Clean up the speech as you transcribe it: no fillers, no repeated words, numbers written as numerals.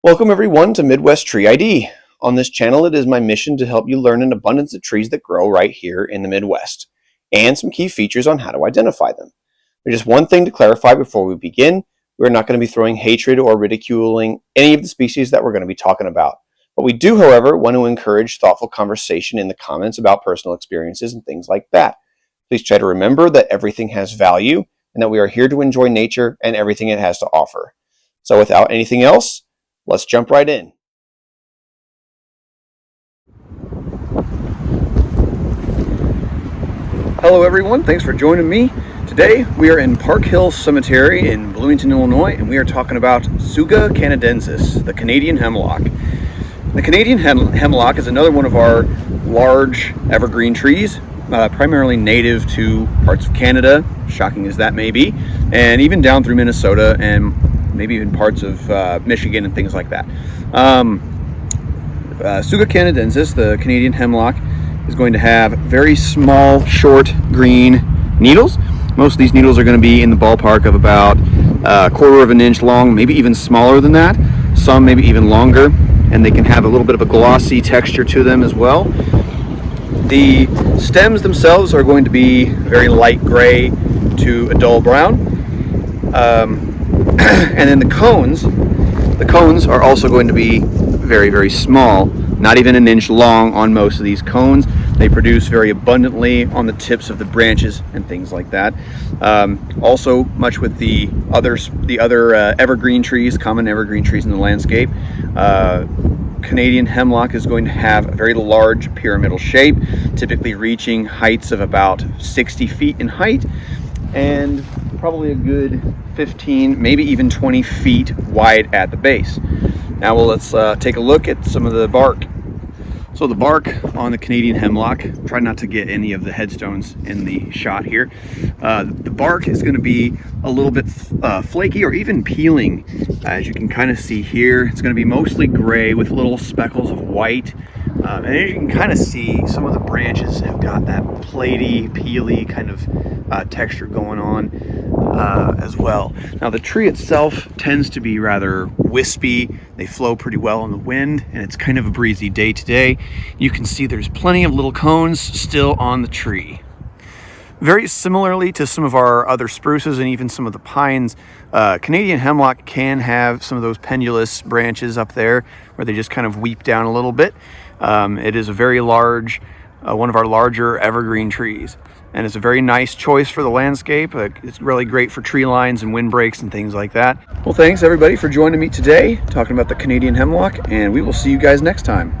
Welcome everyone to Midwest Tree ID. On this channel, it is my mission to help you learn an abundance of trees that grow right here in the Midwest, and some key features on how to identify them. There's just one thing to clarify before we begin. We're not going to be throwing hatred or ridiculing any of the species that we're going to be talking about. But we do, however, want to encourage thoughtful conversation in the comments about personal experiences and things like that. Please try to remember that everything has value and that we are here to enjoy nature and everything it has to offer. So without anything else, let's jump right in. Hello everyone, thanks for joining me. Today we are in Park Hill Cemetery in Bloomington, Illinois, and we are talking about Tsuga canadensis, the Canadian hemlock. The Canadian hemlock is another one of our large evergreen trees, primarily native to parts of Canada, shocking as that may be, and even down through Minnesota and maybe even parts of Michigan and things like that. Tsuga canadensis, the Canadian hemlock, is going to have very small, short, green needles. Most of these needles are going to be in the ballpark of about a quarter of an inch long, maybe even smaller than that. Some maybe even longer, and they can have a little bit of a glossy texture to them as well. The stems themselves are going to be very light gray to a dull brown. And then the cones are also going to be very, very small, not even an inch long on most of these cones. They produce very abundantly on the tips of the branches and things like that. Also, much with the other evergreen trees, common evergreen trees in the landscape, Canadian hemlock is going to have a very large pyramidal shape, typically reaching heights of about 60 feet in height, and probably a good 15, maybe even 20 feet wide at the base. Now, let's take a look at some of the bark. So the bark on the Canadian hemlock, try not to get any of the headstones in the shot here. The bark is going to be a little bit flaky or even peeling. As you can kind of see here, it's going to be mostly gray with little speckles of white. And as you can kind of see, some of the branches have got that platy, peely kind of texture going on as well. Now the tree itself tends to be rather wispy. They flow pretty well in the wind, and it's kind of a breezy day today. You can see there's plenty of little cones still on the tree. Very similarly to some of our other spruces and even some of the pines, Canadian hemlock can have some of those pendulous branches up there where they just kind of weep down a little bit. It is a very large, one of our larger evergreen trees, and it's a very nice choice for the landscape. It's really great for tree lines and windbreaks and things like that. Well, thanks everybody for joining me today, talking about the Canadian hemlock, and we will see you guys next time.